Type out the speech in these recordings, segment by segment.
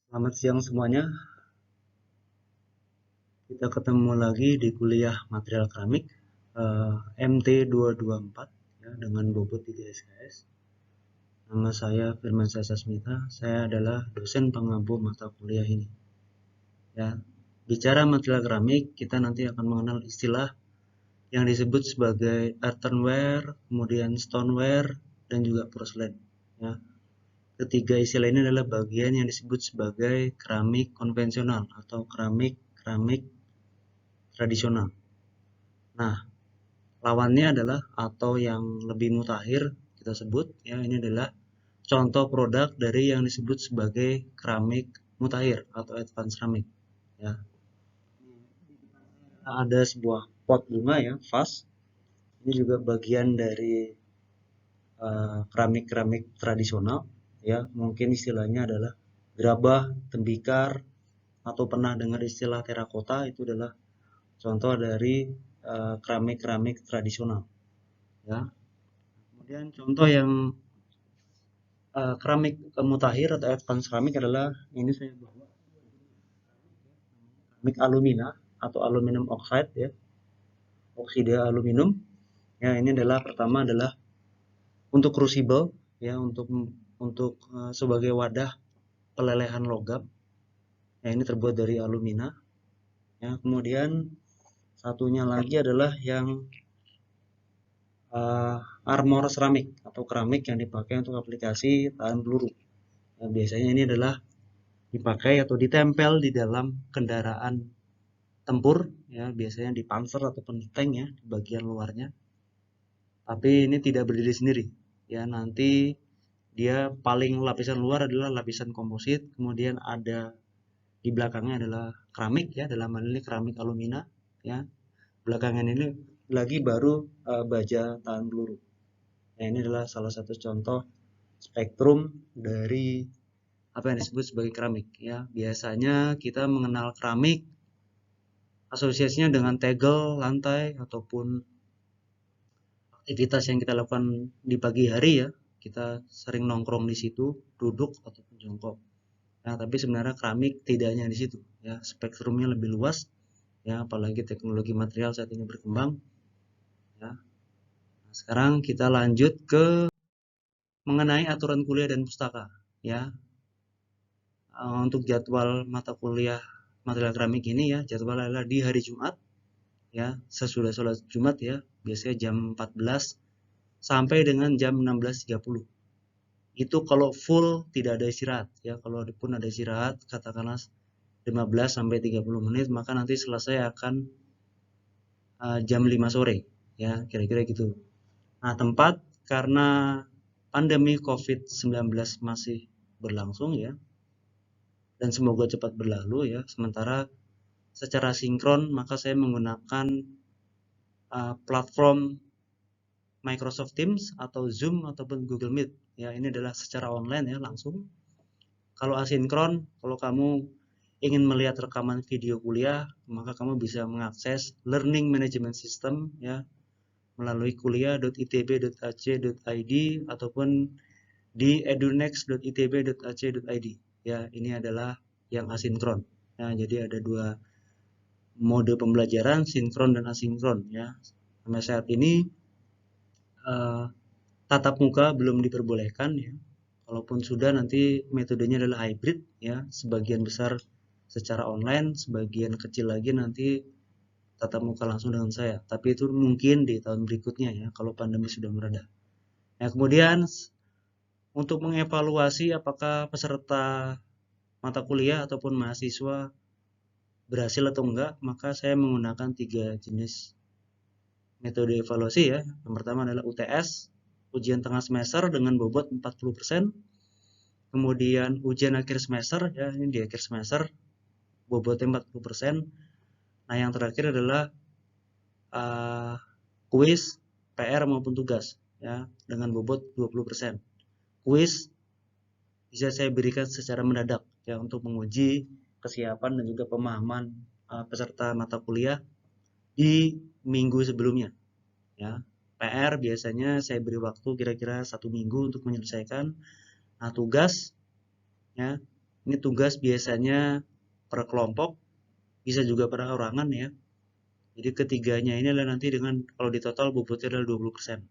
Selamat siang semuanya. Kita ketemu lagi di kuliah material keramik MT 224 ya, dengan bobot 3 SKS. Nama saya Firman Sasmita. Saya adalah dosen pengampu mata kuliah ini. Ya, bicara material keramik, kita nanti akan mengenal istilah yang disebut sebagai earthenware, kemudian stoneware, dan juga porcelain. Ya, ketiga istilah ini adalah bagian yang disebut sebagai keramik konvensional atau keramik tradisional. Nah, lawannya adalah atau yang lebih mutakhir kita sebut ya, ini adalah contoh produk dari yang disebut sebagai keramik mutakhir atau advanced ceramic ya. Ada sebuah pot bunga ya, vas. Ini juga bagian dari keramik-keramik tradisional ya. Mungkin istilahnya adalah gerabah, tembikar, atau pernah dengar istilah terakota, itu adalah contoh dari keramik-keramik tradisional ya. Kemudian contoh yang keramik mutakhir atau advanced keramik adalah ini saya bawa keramik alumina atau aluminium oxide ya, oksida aluminium. Ya, ini adalah pertama adalah untuk crucible ya, untuk sebagai wadah pelelehan logam. Ya, ini terbuat dari alumina. Ya, kemudian satunya lagi adalah yang armor keramik atau keramik yang dipakai untuk aplikasi tahan peluru. Ya, biasanya ini adalah dipakai atau ditempel di dalam kendaraan tempur ya, biasanya di panzer ataupun di tank ya, di bagian luarnya. Tapi ini tidak berdiri sendiri ya, nanti dia paling lapisan luar adalah lapisan komposit, kemudian ada di belakangnya adalah keramik ya, dalam hal ini keramik alumina ya. Belakangan ini lagi baru baja tahan peluru. Nah, ini adalah salah satu contoh spektrum dari apa yang disebut sebagai keramik ya. Biasanya kita mengenal keramik asosiasinya dengan tegel, lantai, ataupun aktivitas yang kita lakukan di pagi hari ya. Kita sering nongkrong di situ, duduk ataupun jongkok. Nah, tapi sebenarnya keramik tidak hanya di situ ya, spektrumnya lebih luas ya, apalagi teknologi material saat ini berkembang ya. Nah, sekarang kita lanjut ke mengenai aturan kuliah dan pustaka ya. Untuk jadwal mata kuliah material keramik ini ya, jadwal adalah di hari Jumat ya, sesudah sholat Jumat ya, biasanya jam 14 sampai dengan jam 16.30. Itu kalau full tidak ada istirahat ya. Kalau pun ada istirahat katakanlah 15 sampai 30 menit, maka nanti selesai akan jam 5 sore ya, kira-kira gitu. Nah, tempat karena pandemi COVID-19 masih berlangsung ya, dan semoga cepat berlalu ya. Sementara secara sinkron maka saya menggunakan platform Microsoft Teams atau Zoom ataupun Google Meet ya. Ini adalah secara online ya, langsung. Kalau asinkron, kalau kamu ingin melihat rekaman video kuliah, maka kamu bisa mengakses Learning Management System ya, melalui kuliah.itb.ac.id ataupun di edunext.itb.ac.id ya. Ini adalah yang asinkron ya. Jadi ada dua mode pembelajaran, sinkron dan asinkron ya. Sampai saat ini tatap muka belum diperbolehkan ya. Kalaupun sudah, nanti metodenya adalah hybrid ya, sebagian besar secara online, sebagian kecil lagi nanti tatap muka langsung dengan saya. Tapi itu mungkin di tahun berikutnya ya, kalau pandemi sudah mereda. Nah, kemudian untuk mengevaluasi apakah peserta mata kuliah ataupun mahasiswa berhasil atau enggak, maka saya menggunakan 3 jenis metode evaluasi ya. Yang pertama adalah UTS, ujian tengah semester dengan bobot 40%. Kemudian ujian akhir semester ya, ini di akhir semester bobotnya 40%. Nah, yang terakhir adalah kuis, PR maupun tugas ya, dengan bobot 20%. Kuis bisa saya berikan secara mendadak ya, untuk menguji kesiapan dan juga pemahaman peserta mata kuliah di minggu sebelumnya ya. PR biasanya saya beri waktu kira-kira 1 minggu untuk menyelesaikan. Nah, tugas ya Ini tugas biasanya per kelompok, bisa juga per orangan ya. Jadi ketiganya ini adalah nanti dengan kalau di total bobotnya adalah 20%.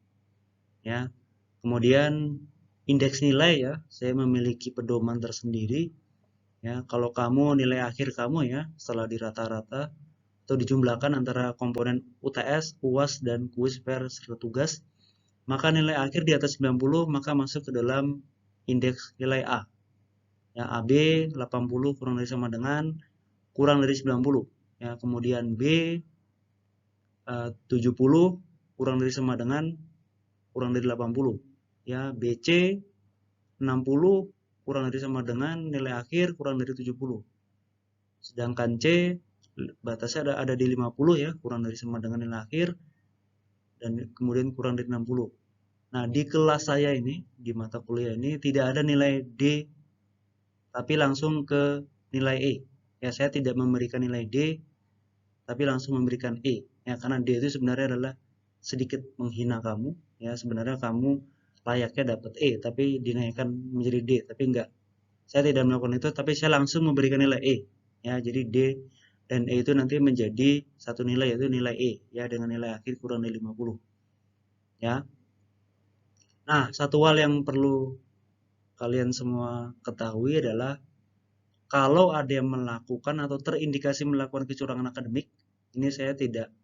Ya. Kemudian indeks nilai ya, saya memiliki pedoman tersendiri ya. Kalau kamu nilai akhir kamu ya setelah dirata-rata atau dijumlahkan antara komponen UTS, UAS dan kuis per serta tugas, maka nilai akhir di atas 90 maka masuk ke dalam indeks nilai A. Ya, AB 80 kurang dari sama dengan kurang dari 90 ya. Kemudian B 70 kurang dari sama dengan kurang dari 80 ya. BC 60 kurang dari sama dengan nilai akhir kurang dari 70. Sedangkan C batasnya ada di 50 ya, kurang dari sama dengan nilai akhir dan kemudian kurang dari 60. Nah, di kelas saya ini, di mata kuliah ini tidak ada nilai D tapi langsung ke nilai E. Ya, saya tidak memberikan nilai D tapi langsung memberikan E. Ya, karena D itu sebenarnya adalah sedikit menghina kamu. Ya, sebenarnya kamu layaknya dapat E tapi dinaikkan menjadi D, tapi enggak. Saya tidak melakukan itu, tapi saya langsung memberikan nilai E. Ya, jadi D dan E itu nanti menjadi satu nilai, yaitu nilai E ya, dengan nilai akhir kurang dari 50. Ya. Nah, satu hal yang perlu kalian semua ketahui adalah kalau ada yang melakukan atau terindikasi melakukan kecurangan akademik, ini saya tidak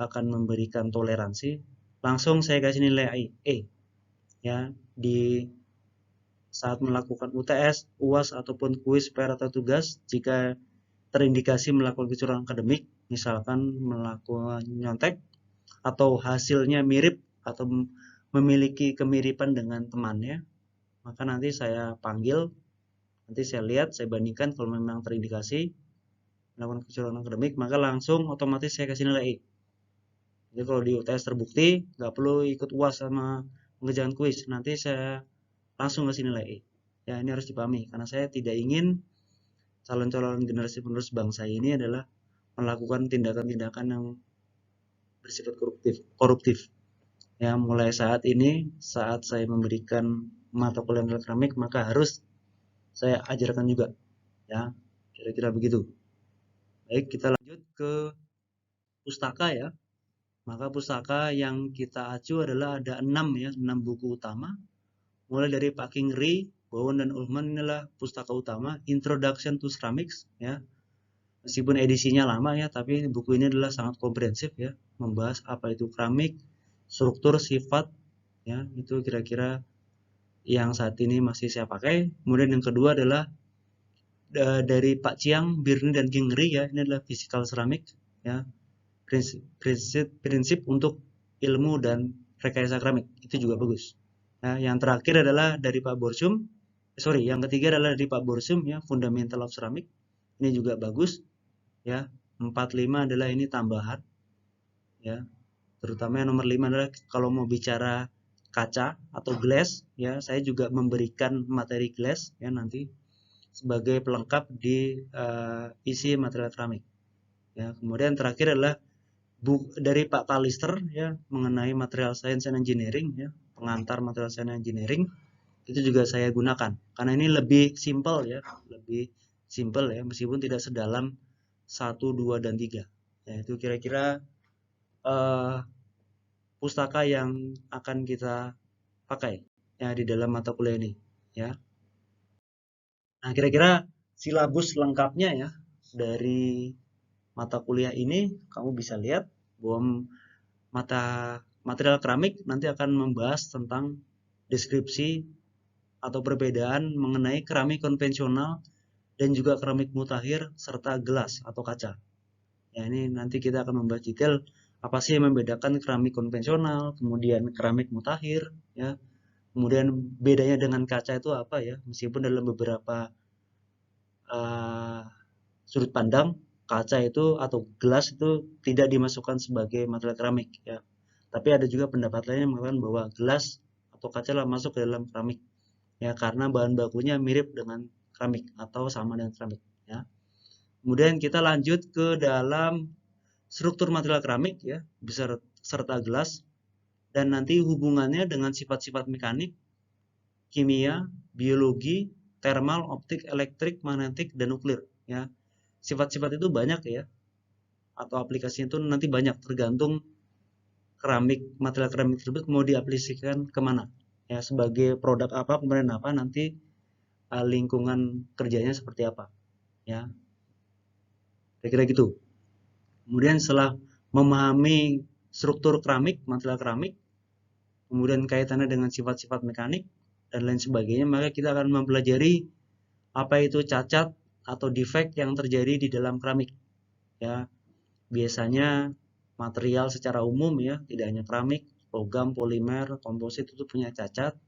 akan memberikan toleransi. Langsung saya kasih nilai E. Ya, di saat melakukan UTS, UAS ataupun kuis per atau tugas, jika terindikasi melakukan kecurangan akademik, misalkan melakukan nyontek atau hasilnya mirip atau memiliki kemiripan dengan temannya, maka nanti saya panggil, nanti saya lihat, saya bandingkan. Kalau memang terindikasi melakukan kecurangan akademik, maka langsung otomatis saya kasih nilai E. Jadi kalau di UTS terbukti, nggak perlu ikut UAS sama pengerjaan kuis, nanti saya langsung kasih nilai E. Ya, ini harus dipahami, karena saya tidak ingin calon-calon generasi penerus bangsa ini adalah melakukan tindakan-tindakan yang bersifat koruptif. Ya, mulai saat ini, saat saya memberikan mata kuliah akademik, maka harus saya ajarkan juga. Ya, kira-kira begitu. Baik, kita lanjut ke pustaka ya. Maka pustaka yang kita acu adalah ada 6 ya, 6 buku utama. Mulai dari Pak King Ri, Bowen dan Ullman, inilah pustaka utama, Introduction to Ceramics ya. Meskipun edisinya lama ya, tapi buku ini adalah sangat komprehensif ya, membahas apa itu keramik, struktur, sifat ya, itu kira-kira yang saat ini masih saya pakai. Kemudian yang kedua adalah dari Pak Chiang, Birni dan King Ri ya, ini adalah physical ceramic ya. Prinsip untuk ilmu dan rekayasa keramik, itu juga bagus. Nah, yang terakhir adalah dari Pak Borsum. Yang ketiga adalah dari Pak Borsum ya, Fundamental of Ceramic. Ini juga bagus. Ya, 45 adalah ini tambahan. Ya. Terutama yang nomor 5 adalah kalau mau bicara kaca atau glass ya, saya juga memberikan materi glass ya nanti sebagai pelengkap di isi material keramik. Ya, kemudian terakhir adalah dari Pak Palister ya mengenai material science and engineering ya, pengantar material science and engineering, itu juga saya gunakan karena ini lebih simple ya, meskipun tidak sedalam 1, 2 dan 3. Ya, itu kira-kira pustaka yang akan kita pakai ya di dalam mata kuliah ini ya. Nah, kira-kira silabus lengkapnya ya dari mata kuliah ini, kamu bisa lihat bahwa material keramik nanti akan membahas tentang deskripsi atau perbedaan mengenai keramik konvensional dan juga keramik mutakhir serta gelas atau kaca. Ya, ini nanti kita akan membahas detail apa sih yang membedakan keramik konvensional, kemudian keramik mutakhir, ya, kemudian bedanya dengan kaca itu apa ya, meskipun dalam beberapa sudut pandang kaca itu atau gelas itu tidak dimasukkan sebagai material keramik ya. Tapi ada juga pendapat lain yang mengatakan bahwa gelas atau kaca lah masuk ke dalam keramik ya, karena bahan bakunya mirip dengan keramik atau sama dengan keramik ya. Kemudian kita lanjut ke dalam struktur material keramik ya, serta gelas, dan nanti hubungannya dengan sifat-sifat mekanik, kimia, biologi, thermal, optik, elektrik, magnetik, dan nuklir. Ya, sifat-sifat itu banyak ya, atau aplikasinya itu nanti banyak tergantung material keramik tersebut mau diaplikasikan kemana. Ya, sebagai produk apa, kemudian apa, nanti lingkungan kerjanya seperti apa. Ya, kira-kira gitu. Kemudian setelah memahami struktur keramik, material keramik, kemudian kaitannya dengan sifat-sifat mekanik dan lain sebagainya, maka kita akan mempelajari apa itu cacat atau defect yang terjadi di dalam keramik. Ya, biasanya material secara umum ya, tidak hanya keramik, logam, polimer, komposit itu punya cacat.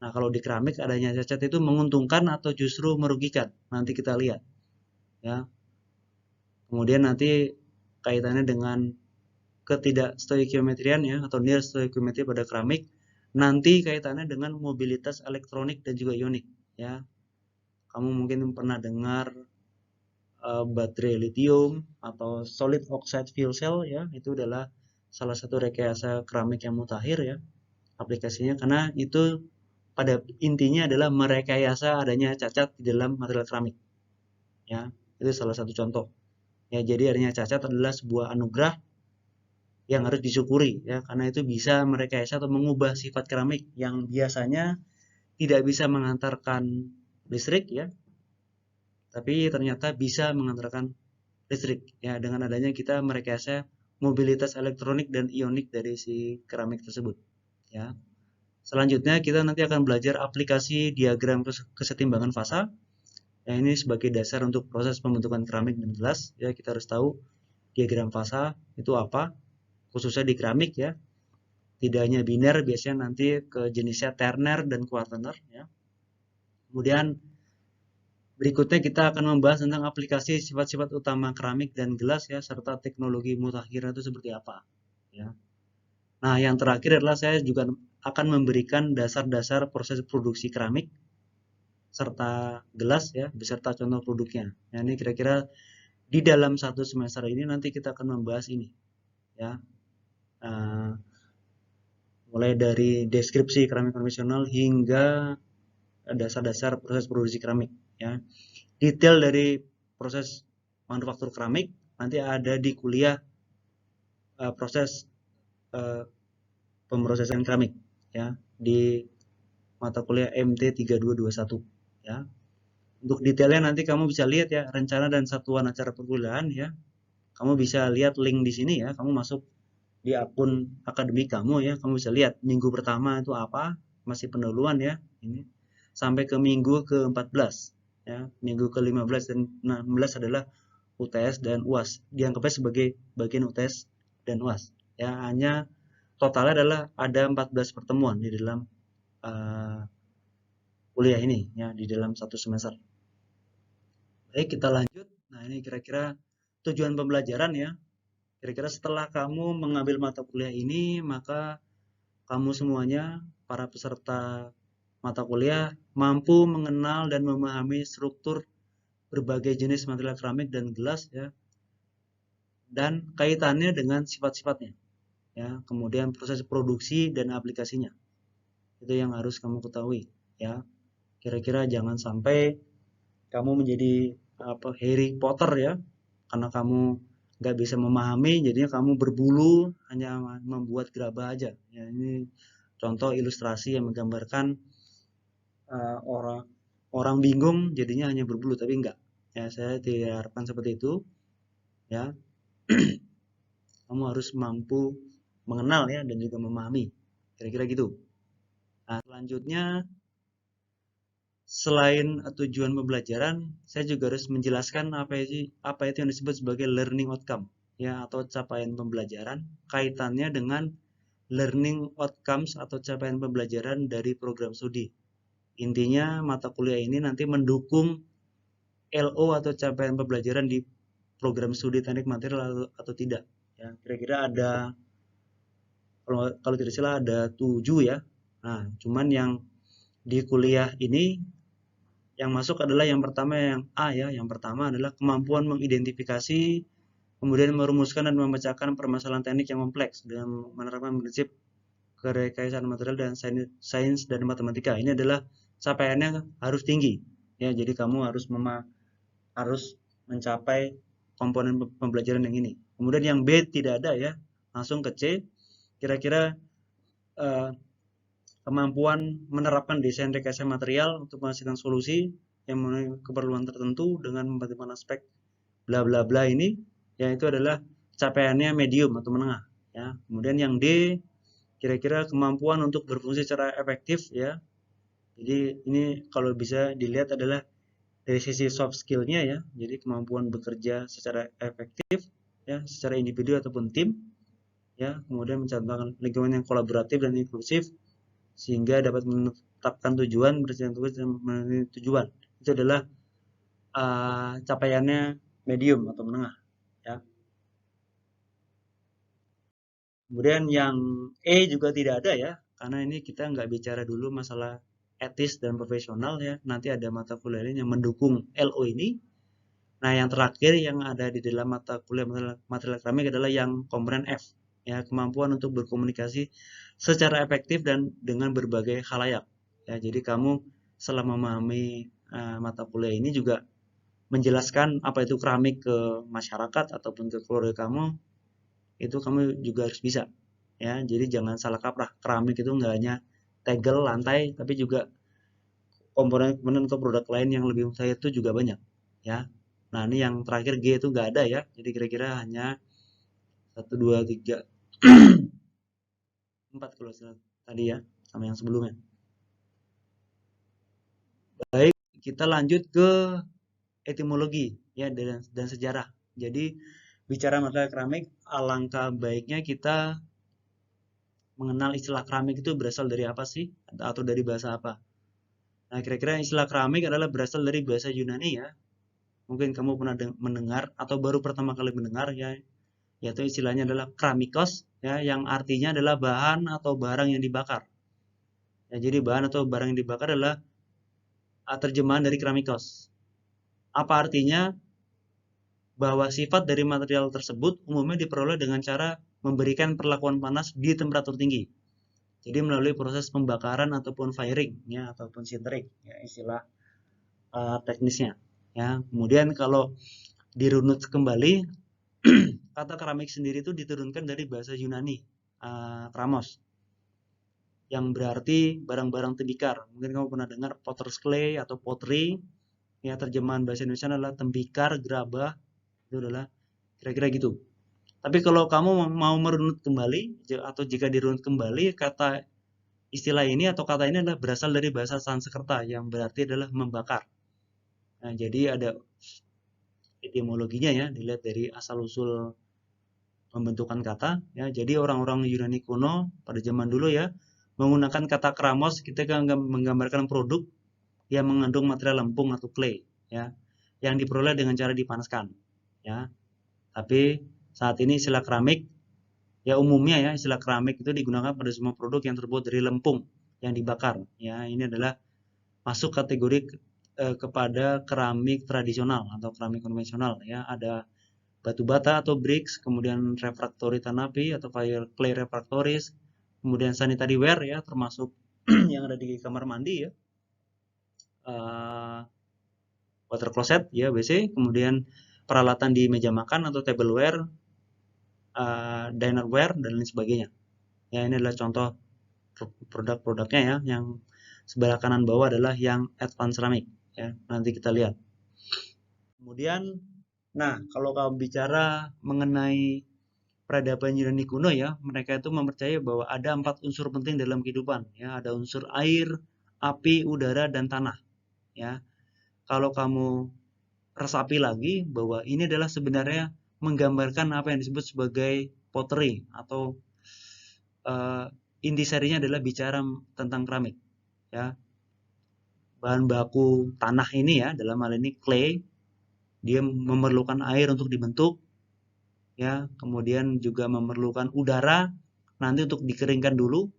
Nah, kalau di keramik adanya cacat itu menguntungkan atau justru merugikan. Nanti kita lihat. Ya. Kemudian nanti kaitannya dengan ketidakstoikiometrian ya atau near stoikiometri pada keramik, nanti kaitannya dengan mobilitas elektronik dan juga ionik ya. Kamu mungkin pernah dengar baterai lithium atau solid oxide fuel cell ya, itu adalah salah satu rekayasa keramik yang mutakhir ya aplikasinya, karena itu pada intinya adalah merekayasa adanya cacat di dalam material keramik ya. Itu salah satu contoh ya. Jadi adanya cacat adalah sebuah anugerah yang harus disyukuri ya, karena itu bisa merekayasa atau mengubah sifat keramik yang biasanya tidak bisa mengantarkan listrik ya, tapi ternyata bisa mengantarkan listrik ya, dengan adanya kita merekayasa mobilitas elektronik dan ionik dari si keramik tersebut ya. Selanjutnya kita nanti akan belajar aplikasi diagram kesetimbangan fasa. Ya, ini sebagai dasar untuk proses pembentukan keramik dan gelas ya. Kita harus tahu diagram fasa itu apa, khususnya di keramik ya. Tidak hanya biner, biasanya nanti ke jenisnya terner dan kuaterner ya. Kemudian berikutnya kita akan membahas tentang aplikasi sifat-sifat utama keramik dan gelas ya, serta teknologi mutakhir itu seperti apa ya. Nah, yang terakhir adalah saya juga akan memberikan dasar-dasar proses produksi keramik serta gelas ya, beserta contoh produknya. Nah, ini kira-kira di dalam satu semester ini nanti kita akan membahas ini ya. Mulai dari deskripsi keramik konvensional hingga dasar-dasar proses produksi keramik ya. Detail dari proses manufaktur keramik nanti ada di kuliah proses pemrosesan keramik ya, di mata kuliah MT 3221 ya. Untuk detailnya nanti kamu bisa lihat ya, rencana dan satuan acara perkuliahan ya. Kamu bisa lihat link di sini ya. Kamu masuk di akun akademik kamu ya. Kamu bisa lihat minggu pertama itu apa, masih pendahuluan ya. Ini sampai ke minggu ke-14 ya. Minggu ke-15 dan 16 adalah UTS dan UAS. Dianggapnya sebagai bagian UTS dan UAS. Ya, hanya totalnya adalah ada 14 pertemuan di dalam kuliah ini ya, di dalam satu semester. Baik, kita lanjut. Nah, ini kira-kira tujuan pembelajaran ya. Kira-kira setelah kamu mengambil mata kuliah ini, maka kamu semuanya, para peserta mata kuliah, mampu mengenal dan memahami struktur berbagai jenis material keramik dan gelas ya, dan kaitannya dengan sifat-sifatnya ya, kemudian proses produksi dan aplikasinya. Itu yang harus kamu ketahui ya. Kira-kira jangan sampai kamu menjadi Harry Potter ya, karena kamu nggak bisa memahami, jadinya kamu berbulu hanya membuat gerabah aja ya. Ini contoh ilustrasi yang menggambarkan orang orang bingung jadinya hanya berbulu, tapi enggak ya, saya tidak harapkan seperti itu ya. Kamu harus mampu mengenal ya dan juga memahami, kira-kira gitu. Nah, selanjutnya selain tujuan pembelajaran, saya juga harus menjelaskan apa itu yang disebut sebagai learning outcome ya, atau capaian pembelajaran, kaitannya dengan learning outcomes atau capaian pembelajaran dari program studi. Intinya mata kuliah ini nanti mendukung LO atau capaian pembelajaran di program studi teknik material atau tidak ya. Kira-kira ada, kalau tidak salah ada 7 ya. Nah, cuman yang di kuliah ini yang masuk adalah yang pertama, yang A ya. Yang pertama adalah kemampuan mengidentifikasi, kemudian merumuskan dan memecahkan permasalahan teknik yang kompleks dengan menerapkan prinsip kerekayasaan material dan sains dan matematika. Ini adalah capaiannya harus tinggi ya. Jadi kamu harus mencapai komponen pembelajaran yang ini. Kemudian yang B tidak ada ya, langsung ke C. Kira-kira eh, kemampuan menerapkan desain rekayasa material untuk menghasilkan solusi yang memenuhi keperluan tertentu dengan memperhatikan aspek bla bla bla ini, ya itu adalah capaiannya medium atau menengah ya. Kemudian yang D kira-kira kemampuan untuk berfungsi secara efektif ya. Jadi ini kalau bisa dilihat adalah dari sisi soft skill-nya ya. Jadi kemampuan bekerja secara efektif ya, secara individu ataupun tim ya. Kemudian mencantumkan lingkungan yang kolaboratif dan inklusif sehingga dapat menetapkan tujuan, berjalan tugas dan memenuhi tujuan. Itu adalah capaiannya medium atau menengah ya. Kemudian yang E juga tidak ada ya, karena ini kita nggak bicara dulu masalah etis dan profesional ya. Nanti ada mata kuliah lain yang mendukung LO ini. Nah, yang terakhir yang ada di dalam mata kuliah material keramik adalah yang komponen F, ya, kemampuan untuk berkomunikasi secara efektif dan dengan berbagai khalayak. Ya, jadi kamu selama memahami mata kuliah ini juga menjelaskan apa itu keramik ke masyarakat ataupun ke keluarga kamu, itu kamu juga harus bisa. Ya, jadi jangan salah kaprah. Keramik itu nggak hanya tegel, lantai, tapi juga komponen atau produk lain yang lebih saya itu juga banyak. Ya, nah ini yang terakhir G itu nggak ada ya. Jadi kira-kira hanya satu, dua, tiga, empat kalau tadi ya, sama yang sebelumnya. Baik, kita lanjut ke etimologi ya dan sejarah. Jadi bicara masalah keramik, alangkah baiknya kita mengenal istilah keramik itu berasal dari apa sih atau dari bahasa apa. Nah, kira-kira istilah keramik adalah berasal dari bahasa Yunani ya. Mungkin kamu pernah mendengar atau baru pertama kali mendengar ya, yaitu istilahnya adalah kramikos ya, yang artinya adalah bahan atau barang yang dibakar. Ya, jadi bahan atau barang yang dibakar adalah terjemahan dari kramikos. Apa artinya? Bahwa sifat dari material tersebut umumnya diperoleh dengan cara memberikan perlakuan panas di temperatur tinggi. Jadi melalui proses pembakaran ataupun firing ya, ataupun sintering ya, istilah teknisnya ya. Kemudian kalau dirunut kembali, kata keramik sendiri itu diturunkan dari bahasa Yunani kramos, yang berarti barang-barang tembikar. Mungkin kamu pernah dengar potter's clay atau pottery ya, terjemahan bahasa Indonesia adalah tembikar, gerabah, itu adalah kira-kira gitu. Tapi kalau kamu mau merunut kembali atau jika dirunut kembali, kata istilah ini atau kata ini adalah berasal dari bahasa Sanskerta yang berarti adalah membakar. Nah, jadi ada etimologinya ya, dilihat dari asal usul pembentukan kata ya. Jadi orang-orang Yunani kuno pada zaman dulu ya menggunakan kata kramos ketika menggambarkan produk yang mengandung material lempung atau clay ya, yang diperoleh dengan cara dipanaskan ya. Tapi saat ini istilah keramik ya, umumnya ya, istilah keramik itu digunakan pada semua produk yang terbuat dari lempung yang dibakar ya. Ini adalah masuk kategori kepada keramik tradisional atau keramik konvensional ya. Ada batu bata atau bricks, kemudian refractory tanah api atau fire clay refractories, kemudian sanitary ware ya, termasuk yang ada di kamar mandi ya, water closet ya, WC, kemudian peralatan di meja makan atau tableware, dinerware dan lain sebagainya. Ya, ini adalah contoh produk-produknya ya. Yang sebelah kanan bawah adalah yang advanced ceramic ya. Nanti kita lihat. Kemudian, nah kalau kamu bicara mengenai peradaban Yunani kuno ya, mereka itu mempercayai bahwa ada 4 unsur penting dalam kehidupan ya. Ada unsur air, api, udara, dan tanah ya. Kalau kamu resapi lagi bahwa ini adalah sebenarnya menggambarkan apa yang disebut sebagai pottery atau intisarinya adalah bicara tentang keramik ya. Bahan baku tanah ini ya, dalam hal ini clay, dia memerlukan air untuk dibentuk ya, kemudian juga memerlukan udara nanti untuk dikeringkan dulu,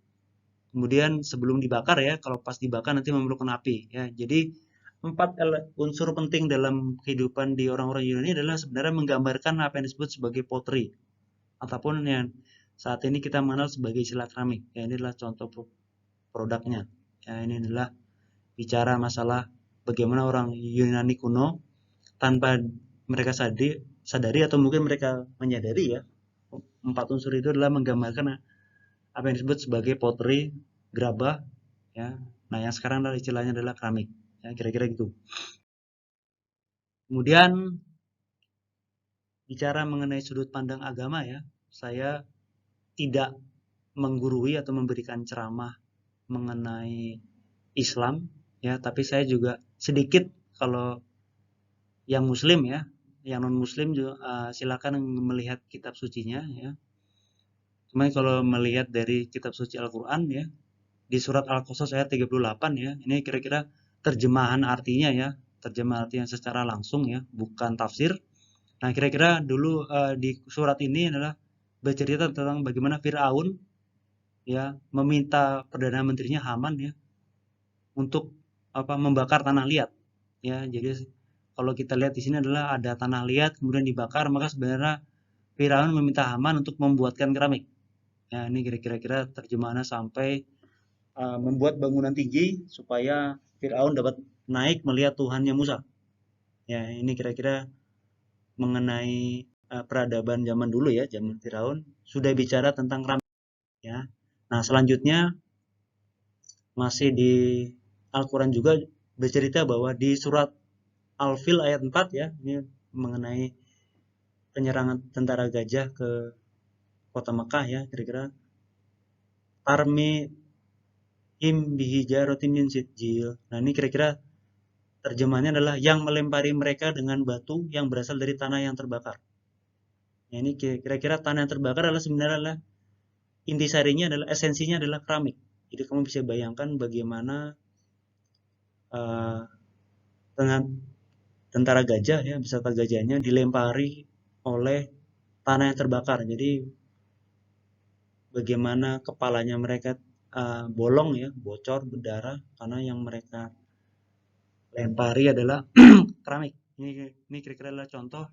kemudian sebelum dibakar ya, kalau pas dibakar nanti memerlukan api ya. Jadi 4 unsur penting dalam kehidupan di orang-orang Yunani adalah sebenarnya menggambarkan apa yang disebut sebagai pottery ataupun yang saat ini kita mengenal sebagai istilah keramik ya. Ini adalah contoh produknya ya. Ini adalah bicara masalah bagaimana orang Yunani kuno tanpa mereka sadari atau mungkin mereka menyadari ya, empat unsur itu adalah menggambarkan apa yang disebut sebagai pottery, gerabah, ya. Nah, yang sekarang adalah istilahnya adalah keramik, ya, kira-kira gitu. Kemudian bicara mengenai sudut pandang agama ya, saya tidak menggurui atau memberikan ceramah mengenai Islam ya, tapi saya juga sedikit kalau yang Muslim ya, yang non Muslim juga silakan melihat kitab sucinya ya. Cuma kalau melihat dari kitab suci Al-Quran ya, di surat Al-Qasas ayat 38 ya, ini kira-kira terjemahan artinya ya, terjemahan artinya secara langsung ya, bukan tafsir. Nah, kira-kira dulu di surat ini adalah bercerita tentang bagaimana Firaun ya meminta perdana menterinya Haman ya untuk membakar tanah liat ya. Jadi kalau kita lihat di sini adalah ada tanah liat kemudian dibakar, maka sebenarnya Firaun meminta Haman untuk membuatkan keramik. Ya, ini kira-kira terjemahannya sampai membuat bangunan tinggi supaya Firaun dapat naik melihat Tuhannya Musa. Ya, ini kira-kira mengenai peradaban zaman dulu ya, zaman Firaun sudah bicara tentang keramik ya. Nah, selanjutnya masih di Al-Quran juga bercerita bahwa di surat Al-Fil ayat 4 ya, ini mengenai penyerangan tentara gajah ke kota Mekah ya, kira-kira tarmi im bihijarotin min sijil. Nah, ini kira-kira terjemahannya adalah yang melempari mereka dengan batu yang berasal dari tanah yang terbakar. Nah, ini kira-kira tanah yang terbakar adalah sebenarnya adalah intisarinya adalah esensinya adalah keramik. Jadi kamu bisa bayangkan bagaimana dengan tentara gajah ya beserta gajahnya dilempari oleh tanah yang terbakar. Jadi bagaimana kepalanya mereka bolong ya, bocor, berdarah karena yang mereka lempari adalah keramik. Ini kira-kira adalah contoh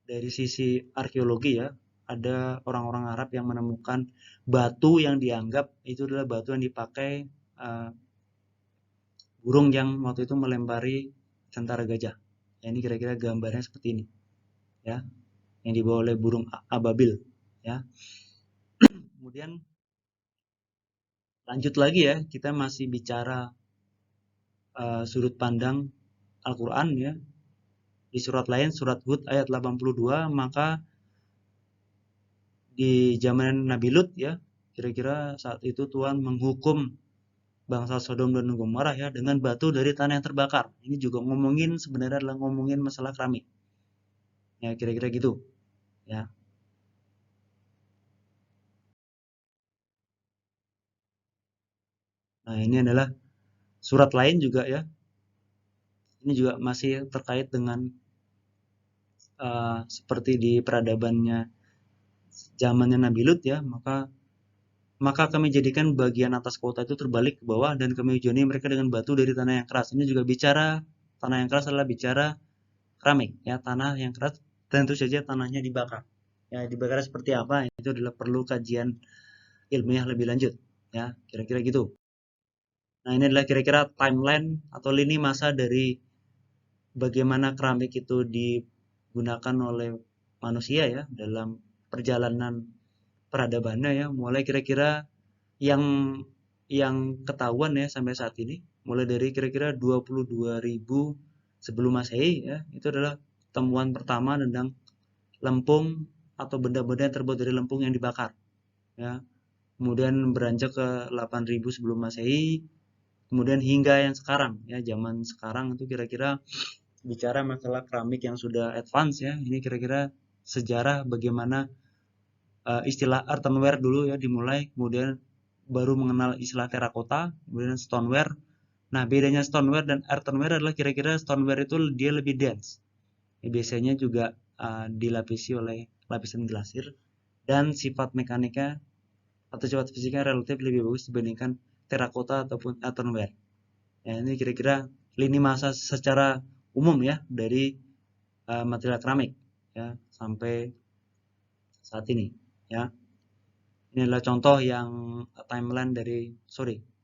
dari sisi arkeologi ya. Ada orang-orang Arab yang menemukan batu yang dianggap itu adalah batu yang dipakai burung yang waktu itu melempari tentara gajah. Ya, ini kira-kira gambarnya seperti ini ya, yang dibawa oleh burung ababil ya. Kemudian lanjut lagi ya, kita masih bicara sudut pandang Al-Quran ya. Di surat lain, surat Hud ayat 82, maka di zaman Nabi Lut ya, kira-kira saat itu Tuhan menghukum bangsa Sodom dan Gomorrah ya dengan batu dari tanah yang terbakar. Ini juga ngomongin sebenarnya adalah ngomongin masalah keramik. Ya, kira-kira gitu ya. Nah, ini adalah surat lain juga ya. Ini juga masih terkait dengan seperti di peradabannya zamannya Nabi Lut ya, maka kami jadikan bagian atas kota itu terbalik ke bawah dan kami hujani mereka dengan batu dari tanah yang keras. Ini juga bicara tanah yang keras adalah bicara keramik ya, tanah yang keras, dan tentu saja tanahnya dibakar. Ya, dibakar seperti apa itu adalah perlu kajian ilmiah lebih lanjut ya, kira-kira gitu. Nah, ini adalah kira-kira timeline atau lini masa dari bagaimana keramik itu digunakan oleh manusia ya dalam perjalanan peradabannya ya, mulai kira-kira yang yang ketahuan ya sampai saat ini, mulai dari kira-kira 22.000 sebelum Masehi ya, itu adalah temuan pertama tentang lempung atau benda-benda yang terbuat dari lempung yang dibakar ya. Kemudian beranjak ke 8.000 sebelum Masehi, kemudian hingga yang sekarang ya, zaman sekarang itu kira-kira bicara masalah keramik yang sudah advance ya. Ini kira-kira sejarah bagaimana istilah earthenware dulu ya dimulai, kemudian baru mengenal istilah terakota, kemudian stoneware. Nah, bedanya stoneware dan earthenware adalah kira-kira stoneware itu dia lebih dense. Ya, biasanya juga dilapisi oleh lapisan glasir dan sifat mekanika atau sifat fisiknya relatif lebih bagus dibandingkan terakota ataupun earthenware. Ya, ini kira-kira lini masa secara umum ya dari material keramik ya sampai saat ini ya. Ini adalah contoh yang timeline dari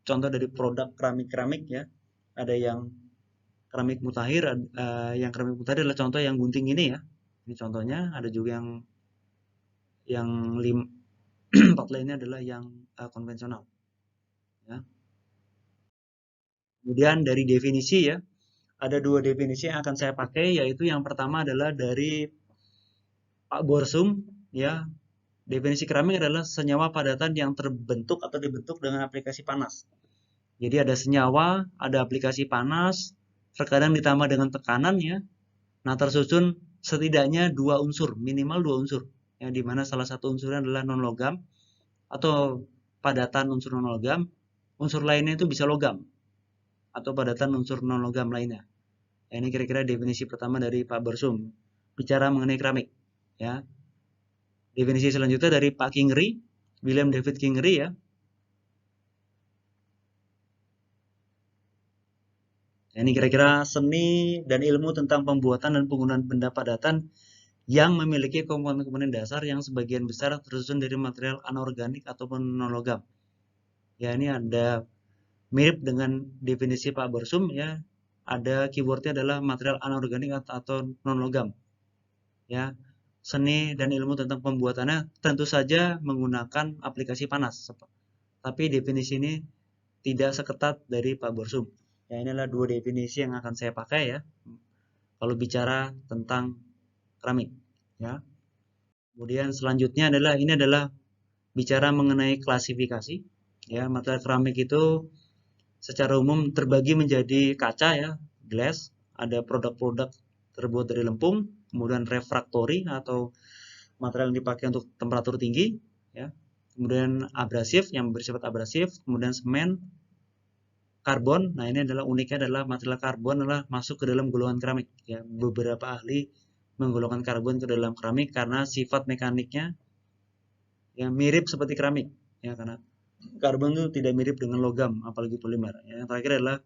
contoh dari produk keramik-keramik ya. Ada yang keramik mutakhir. Yang keramik mutakhir adalah contoh yang gunting ini ya. Ini contohnya. Ada juga yang 4 lainnya adalah yang konvensional. Ya. Kemudian dari definisi ya, ada 2 definisi yang akan saya pakai, yaitu yang pertama adalah dari Pak Borsum ya. Definisi keramik adalah senyawa padatan yang terbentuk atau dibentuk dengan aplikasi panas. Jadi ada senyawa, ada aplikasi panas, terkadang ditambah dengan tekanan ya. Nah, tersusun setidaknya 2 unsur, minimal 2 unsur. Yang dimana salah satu unsurnya adalah non logam atau padatan unsur non logam. Unsur lainnya itu bisa logam atau padatan unsur non logam lainnya. Ya, ini kira-kira definisi pertama dari Pak Borsum bicara mengenai keramik ya. Definisi selanjutnya dari Pak Kingery, William David Kingery ya. Ini kira-kira seni dan ilmu tentang pembuatan dan penggunaan benda padatan yang memiliki komponen-komponen dasar yang sebagian besar tersusun dari material anorganik ataupun non-logam. Ya, ini ada mirip dengan definisi Pak Borsum ya. Ada keywordnya adalah material anorganik atau non-logam. Ya, seni dan ilmu tentang pembuatannya tentu saja menggunakan aplikasi panas. Tapi definisi ini tidak seketat dari Pak Borsum. Ya, inilah 2 definisi yang akan saya pakai ya. Kalau bicara tentang keramik, ya. Kemudian selanjutnya adalah ini adalah bicara mengenai klasifikasi. Ya, material keramik itu secara umum terbagi menjadi kaca ya, glass, ada produk-produk terbuat dari lempung, kemudian refraktori atau material yang dipakai untuk temperatur tinggi, ya. Kemudian abrasif yang bersifat abrasif, kemudian semen, karbon. Nah, ini adalah uniknya adalah material karbon adalah masuk ke dalam golongan keramik ya. Beberapa ahli menggolongkan karbon ke dalam keramik karena sifat mekaniknya yang mirip seperti keramik ya, karena karbon itu tidak mirip dengan logam apalagi polimer ya. Yang terakhir adalah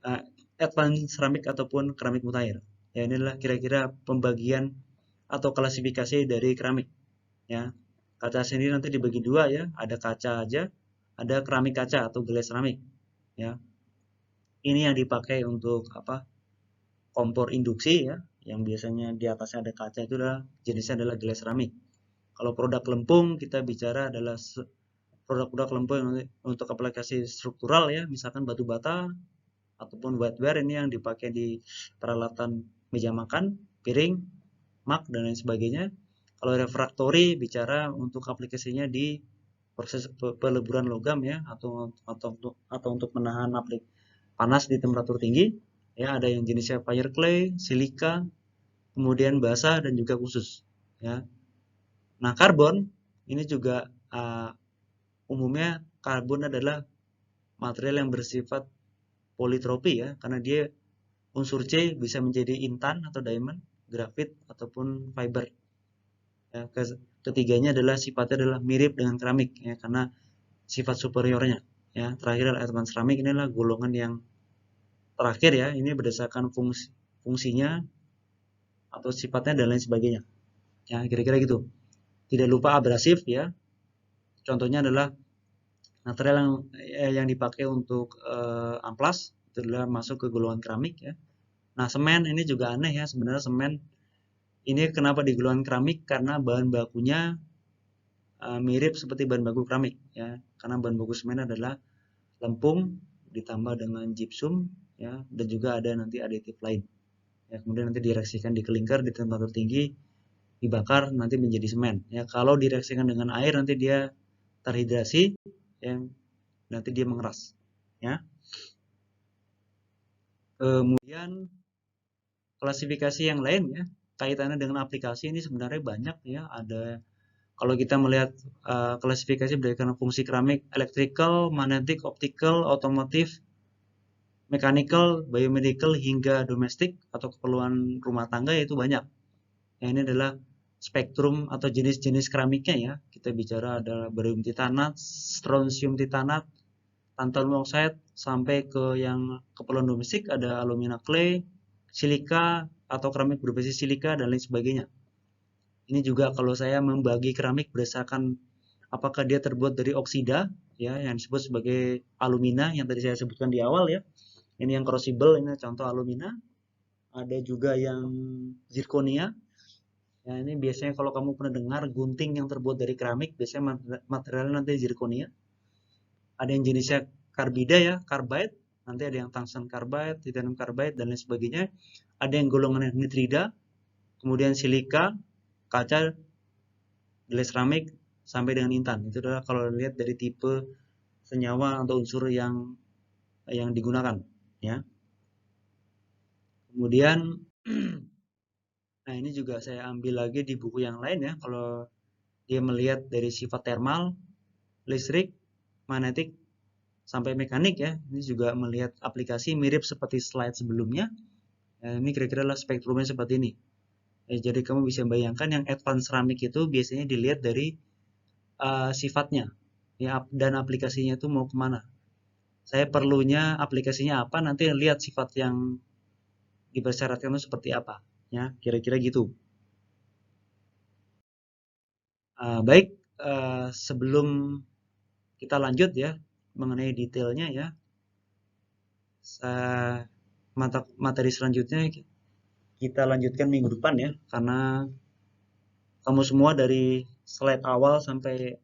uh, advanced keramik ataupun keramik mutakhir ya. Ini adalah kira-kira pembagian atau klasifikasi dari keramik ya. Kaca sendiri nanti dibagi 2 ya, ada kaca aja, ada keramik kaca atau gelas keramik ya. Ini yang dipakai untuk apa, kompor induksi ya, yang biasanya di atasnya ada kaca, itu adalah jenisnya adalah gelas keramik. Kalau produk lempung kita bicara adalah produk-produk lempung untuk aplikasi struktural ya, misalkan batu bata ataupun whiteware, ini yang dipakai di peralatan meja makan, piring, mug dan lain sebagainya. Kalau refraktori bicara untuk aplikasinya di proses peleburan logam ya, atau untuk menahan panas di temperatur tinggi ya. Ada yang jenisnya fire clay, silika, kemudian basah dan juga khusus ya. Nah, karbon ini juga umumnya karbon adalah material yang bersifat politropi ya, karena dia unsur C bisa menjadi intan atau diamond, grafit ataupun fiber ya. Ketiganya adalah sifatnya adalah mirip dengan keramik ya, karena sifat superiornya ya. Terakhir adalah advanced keramik, ini adalah golongan yang terakhir ya, ini berdasarkan fungsinya atau sifatnya dan lain sebagainya ya, kira-kira gitu. Tidak lupa abrasif ya, contohnya adalah material yang dipakai untuk amplas, itu adalah masuk ke golongan keramik ya. Nah, semen ini juga aneh ya, sebenarnya semen ini kenapa di golongan keramik, karena bahan bakunya mirip seperti bahan baku keramik ya, karena bahan baku semen adalah lempung ditambah dengan gypsum ya, dan juga ada nanti aditif lain ya. Kemudian nanti direaksikan di kelinker di temperatur tinggi, dibakar nanti menjadi semen ya. Kalau direaksikan dengan air nanti dia terhidrasi ya, nanti dia mengeras ya. Kemudian klasifikasi yang lain ya, kaitannya dengan aplikasi ini sebenarnya banyak ya. Ada, kalau kita melihat klasifikasi berdasarkan fungsi keramik, electrical, magnetic, optical, automotive, mechanical, biomedical hingga domestik atau keperluan rumah tangga, itu banyak. Ya, ini adalah spektrum atau jenis-jenis keramiknya ya. Kita bicara ada barium titanat, strontium titanat, tantalum oxide, sampai ke yang keperluan domestik ada alumina clay, silika atau keramik berbasis silika dan lain sebagainya. Ini juga kalau saya membagi keramik berdasarkan apakah dia terbuat dari oksida ya, yang disebut sebagai alumina yang tadi saya sebutkan di awal ya, Ini yang crucible, ini contoh alumina. Ada juga yang zirconia. Ya, ini biasanya kalau kamu pernah dengar gunting yang terbuat dari keramik, biasanya materialnya nanti zirconia. Ada yang jenisnya karbida ya, carbide. Nanti ada yang tungsten carbide, titanium carbide, dan lain sebagainya. Ada yang golongan nitrida, kemudian silika, kaca, gelas keramik, sampai dengan intan. Itu adalah kalau lihat dari tipe senyawa atau unsur yang digunakan, ya. Kemudian, nah ini juga saya ambil lagi di buku yang lain ya. Kalau dia melihat dari sifat thermal, listrik, magnetik, sampai mekanik ya. Ini juga melihat aplikasi mirip seperti slide sebelumnya. Nah, ini kira-kira lah spektrumnya seperti ini. Jadi kamu bisa bayangkan yang advance ceramic itu biasanya dilihat dari sifatnya ya, dan aplikasinya itu mau kemana. Saya perlunya aplikasinya apa, nanti lihat sifat yang dipersyaratkan itu seperti apa ya, kira-kira gitu. Baik, sebelum kita lanjut ya mengenai detailnya ya, materi selanjutnya kita lanjutkan minggu depan ya, karena kamu semua dari slide awal sampai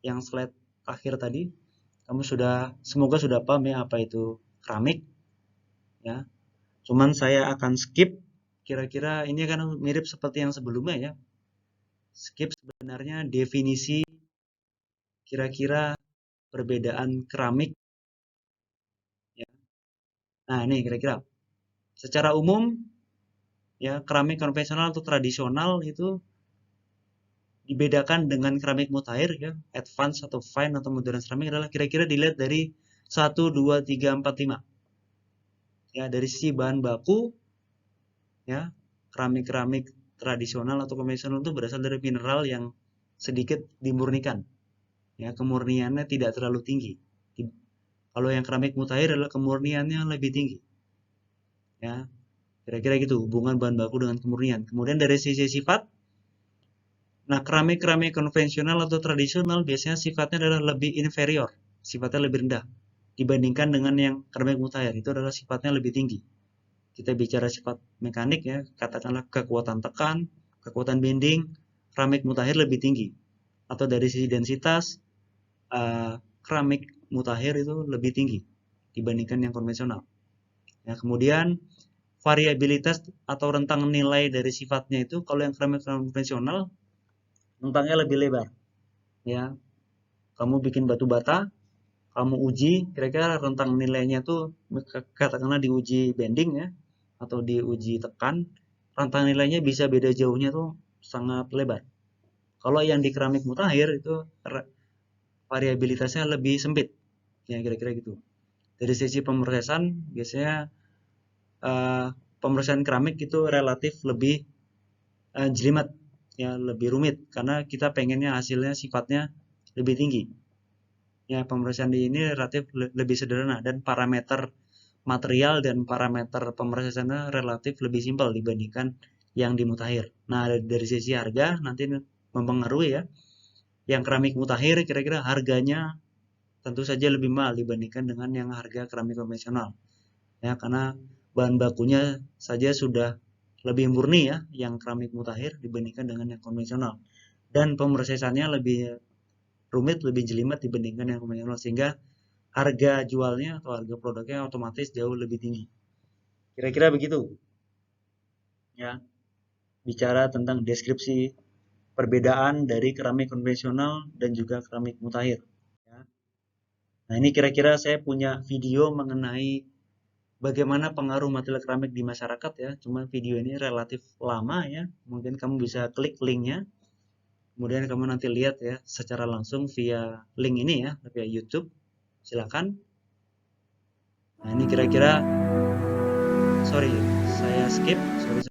yang slide akhir tadi, kamu semoga sudah paham ya apa itu keramik ya. Cuman saya akan skip, kira-kira ini kan mirip seperti yang sebelumnya ya. Skip sebenarnya definisi kira-kira perbedaan keramik ya. Nah, ini kira-kira secara umum ya, keramik konvensional atau tradisional itu dibedakan dengan keramik mutakhir ya. Advance atau fine atau modern keramik adalah kira-kira dilihat dari 1, 2, 3, 4, 5 ya, dari sisi bahan baku ya. Keramik-keramik tradisional atau konvensional itu berasal dari mineral yang sedikit dimurnikan ya, kemurniannya tidak terlalu tinggi. Kalau yang keramik mutakhir adalah kemurniannya lebih tinggi ya, kira-kira gitu hubungan bahan baku dengan kemurnian. Kemudian dari sisi sifat, nah keramik-keramik konvensional atau tradisional biasanya sifatnya adalah lebih inferior, sifatnya lebih rendah dibandingkan dengan yang keramik mutakhir, itu adalah sifatnya lebih tinggi. Kita bicara sifat mekanik ya, katakanlah kekuatan tekan, kekuatan bending, keramik mutakhir lebih tinggi. Atau dari sisi densitas, keramik mutakhir itu lebih tinggi dibandingkan yang konvensional. Ya, kemudian variabilitas atau rentang nilai dari sifatnya itu, kalau yang keramik konvensional rentangnya lebih lebar. Ya, kamu bikin batu bata, kamu uji, kira-kira rentang nilainya tuh katakanlah diuji bending ya, atau diuji tekan, rentang nilainya bisa beda jauhnya tuh sangat lebar. Kalau yang di keramik mutakhir itu variabilitasnya lebih sempit, ya kira-kira gitu. Dari sisi pemrosesan, biasanya uh, pemrosesan keramik itu relatif lebih jelimet, ya lebih rumit, karena kita pengennya hasilnya sifatnya lebih tinggi. Ya, pemrosesan di ini relatif lebih sederhana dan parameter material dan parameter pemrosesannya relatif lebih simpel dibandingkan yang di mutakhir. Nah, dari sisi harga nanti mempengaruhi ya. Yang keramik mutakhir kira-kira harganya tentu saja lebih mahal dibandingkan dengan yang harga keramik konvensional. Ya, karena bahan bakunya saja sudah lebih murni ya, yang keramik mutakhir dibandingkan dengan yang konvensional. Dan pemrosesannya lebih rumit, lebih jelimet dibandingkan yang konvensional, sehingga harga jualnya atau harga produknya otomatis jauh lebih tinggi. Kira-kira begitu ya, bicara tentang deskripsi perbedaan dari keramik konvensional dan juga keramik mutakhir ya. Nah, ini kira-kira saya punya video mengenai bagaimana pengaruh material keramik di masyarakat ya. Cuma video ini relatif lama ya, mungkin kamu bisa klik linknya, kemudian kamu nanti lihat ya secara langsung via link ini ya, via YouTube. Silakan. Nah, ini kira-kira, sorry saya skip, sorry.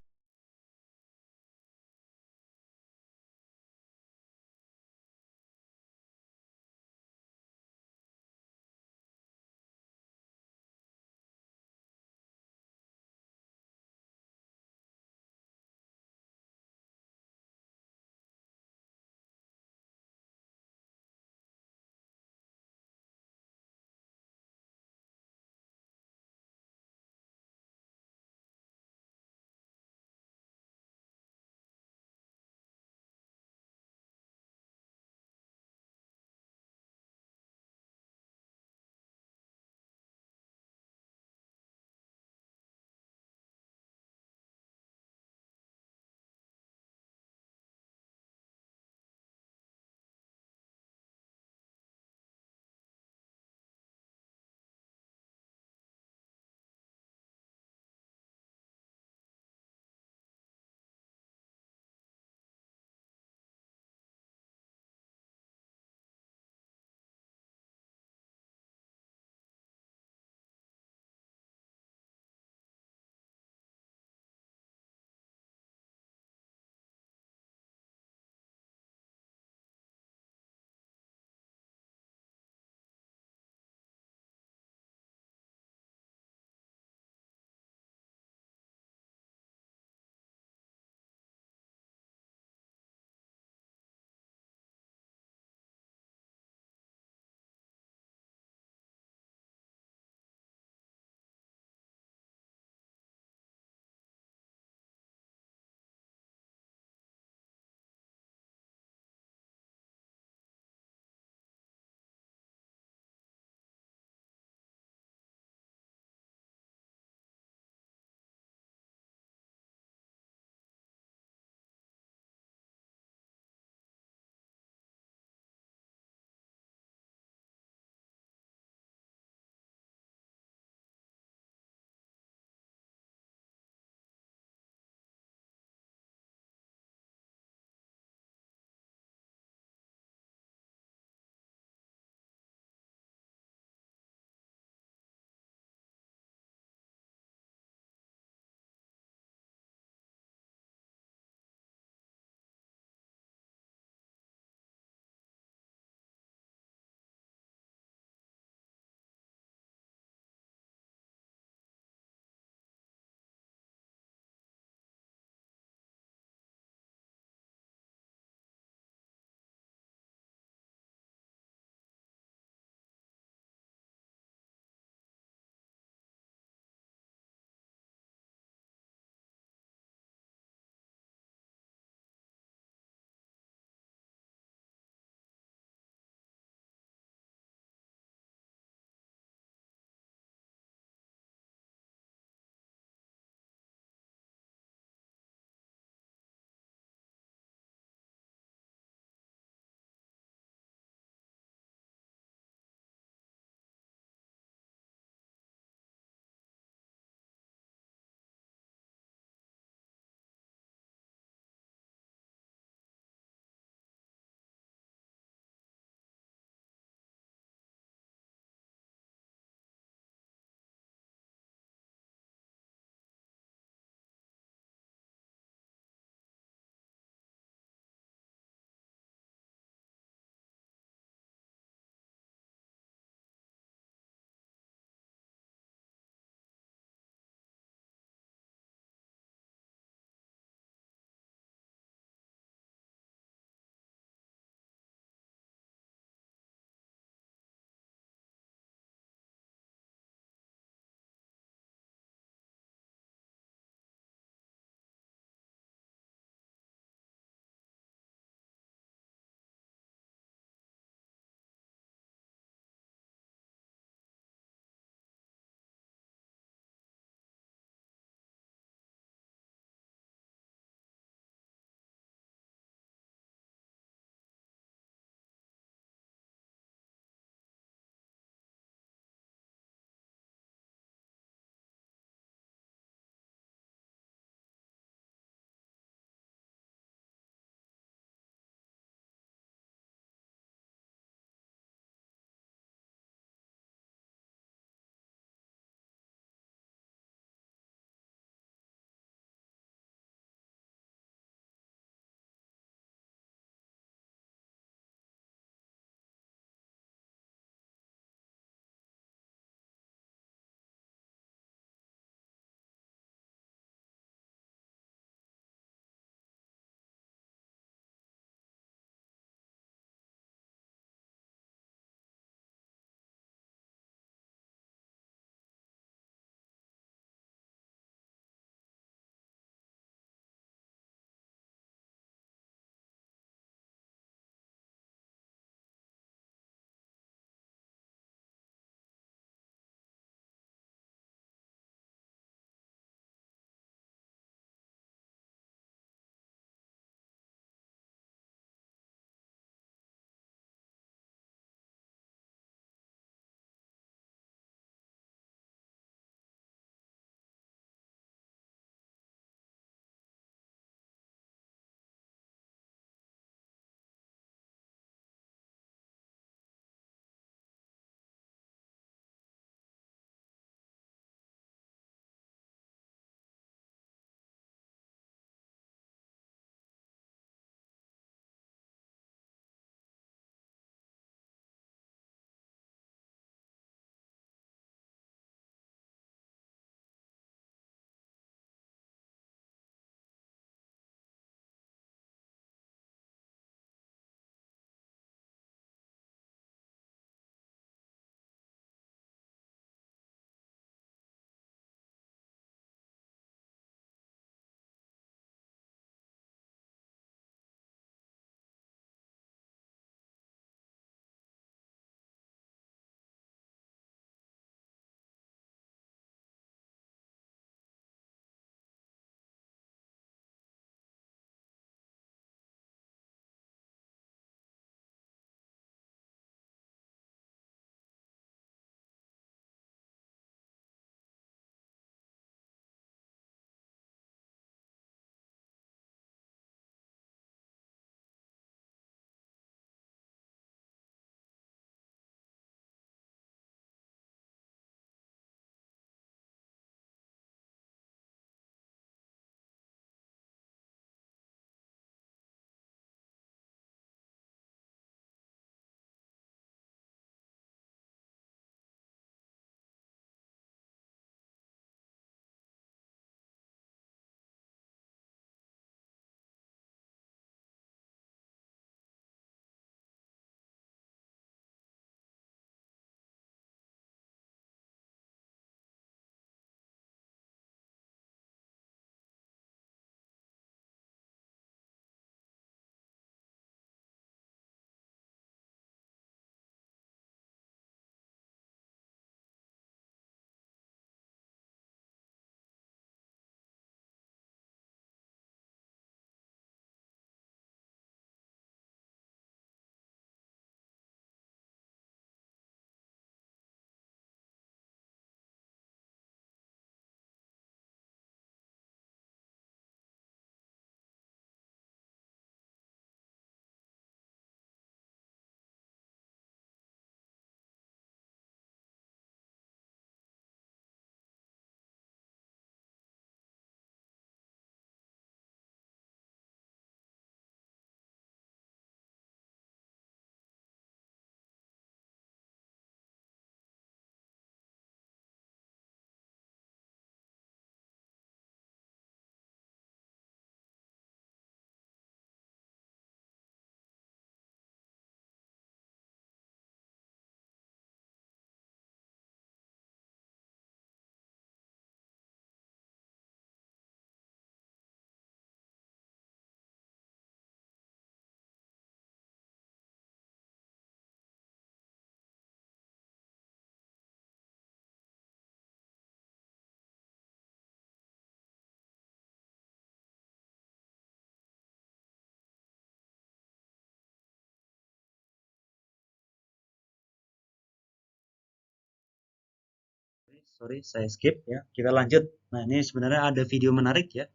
sorry saya skip ya, kita lanjut. Nah ini sebenarnya ada video menarik ya,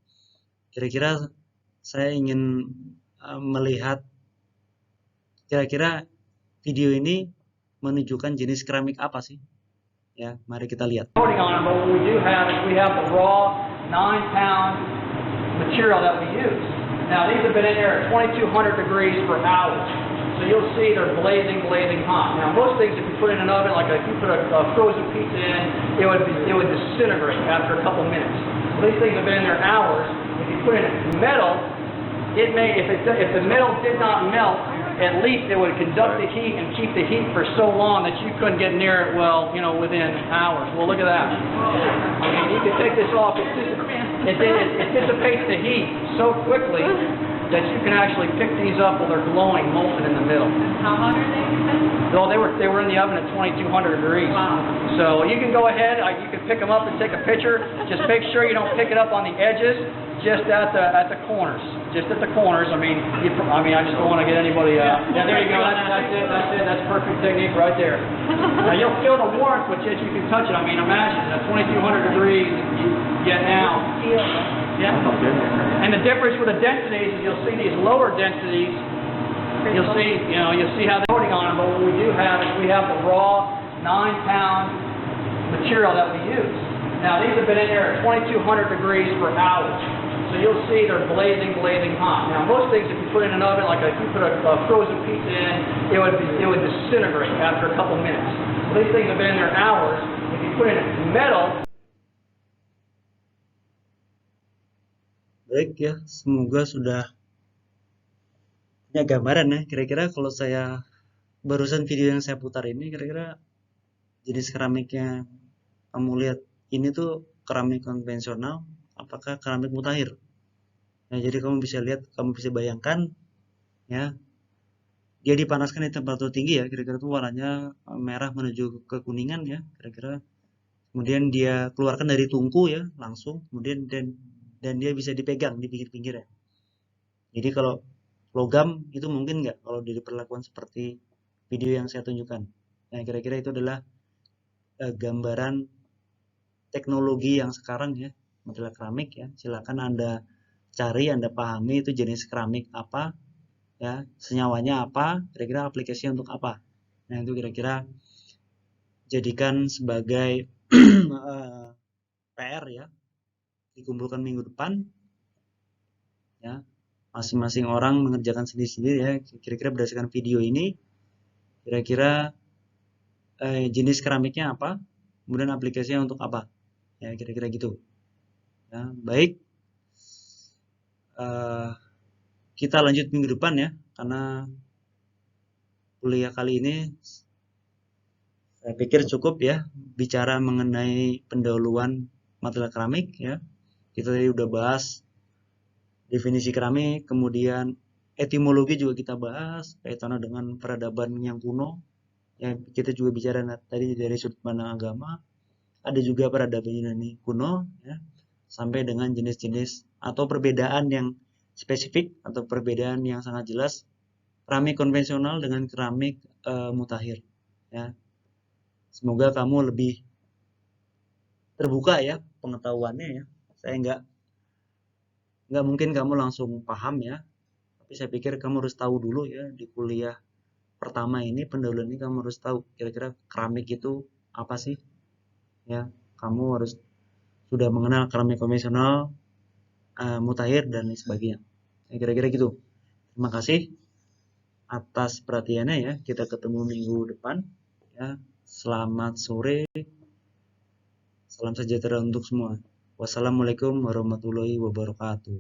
kira-kira saya ingin melihat kira-kira video ini menunjukkan jenis keramik apa sih ya, mari kita lihat. But what we do have is we have the raw 9-pound material that we use. Now these have been in there at 2200 degrees for hours. So you'll see they're blazing hot. Now most things if you put in an oven, like if you put a frozen pizza in, it would disintegrate after a couple minutes. So these things have been in there hours. If you put in metal, it may, if the metal did not melt, at least it would conduct the heat and keep the heat for so long that you couldn't get near it, well, you know, within hours. Well, look at that. I mean, you can take this off. It dissipates the heat so quickly that you can actually pick these up while they're glowing, molten in the middle. How hot are they? No, they were in the oven at 2200 degrees. Wow. So you can go ahead, you can pick them up and take a picture. Just make sure you don't pick it up on the edges, just at the corners. Just at the corners. I mean, I just don't want to get anybody. Yeah, there you go. That's it. That's perfect technique right there. Now you'll feel the warmth, but yet you can touch it. I mean, imagine at 2200 degrees you get now. Yeah. And the difference with the densities is you'll see these lower densities. You'll see how they're coating on them. But what we do have is we have the raw 9-pound material that we use. Now these have been in there at 2200 degrees for hours. So you'll see they're blazing hot. Now most things if you put in an oven, like if you put a frozen pizza in, it would disintegrate after a couple minutes. So these things have been in there hours. If you put in metal. Baik ya, semoga sudah punya gambaran ya. Kira-kira kalau saya barusan video yang saya putar ini, kira-kira jenis keramiknya kamu lihat ini tuh keramik konvensional, apakah keramik mutakhir? Nah, jadi kamu bisa lihat, kamu bisa bayangkan ya, dia dipanaskan di temperatur tinggi ya, kira-kira tuh warnanya merah menuju ke kuningan ya, kira-kira. Kemudian dia keluarkan dari tungku ya, langsung, kemudian dan dia bisa dipegang di pinggir-pinggirnya. Jadi kalau logam itu mungkin nggak kalau diperlakukan seperti video yang saya tunjukkan. Nah, kira-kira itu adalah gambaran teknologi yang sekarang ya, material keramik ya. Silakan Anda cari, Anda pahami itu jenis keramik apa ya, senyawanya apa, kira-kira aplikasinya untuk apa. Nah, itu kira-kira jadikan sebagai PR ya, dikumpulkan minggu depan ya, masing-masing orang mengerjakan sendiri-sendiri ya, kira-kira berdasarkan video ini, kira-kira jenis keramiknya apa, kemudian aplikasinya untuk apa ya, kira-kira gitu ya. Baik, kita lanjut minggu depan ya, karena kuliah kali ini saya pikir cukup ya bicara mengenai pendahuluan material keramik ya. Kita tadi udah bahas definisi keramik, kemudian etimologi juga kita bahas kaitannya dengan peradaban yang kuno ya. Kita juga bicara tadi dari sudut pandang agama, ada juga peradaban Yunani kuno ya, sampai dengan jenis-jenis atau perbedaan yang spesifik atau perbedaan yang sangat jelas keramik konvensional dengan keramik mutakhir ya. Semoga kamu lebih terbuka ya pengetahuannya ya. Saya nggak mungkin kamu langsung paham ya, tapi saya pikir kamu harus tahu dulu ya, di kuliah pertama ini, pendahuluan ini kamu harus tahu kira-kira keramik itu apa sih ya. Kamu harus sudah mengenal keramik konvensional, mutakhir dan lain sebagainya ya, kira-kira gitu. Terima kasih atas perhatiannya ya, kita ketemu minggu depan ya. Selamat sore, salam sejahtera untuk semua. Wassalamualaikum warahmatullahi wabarakatuh.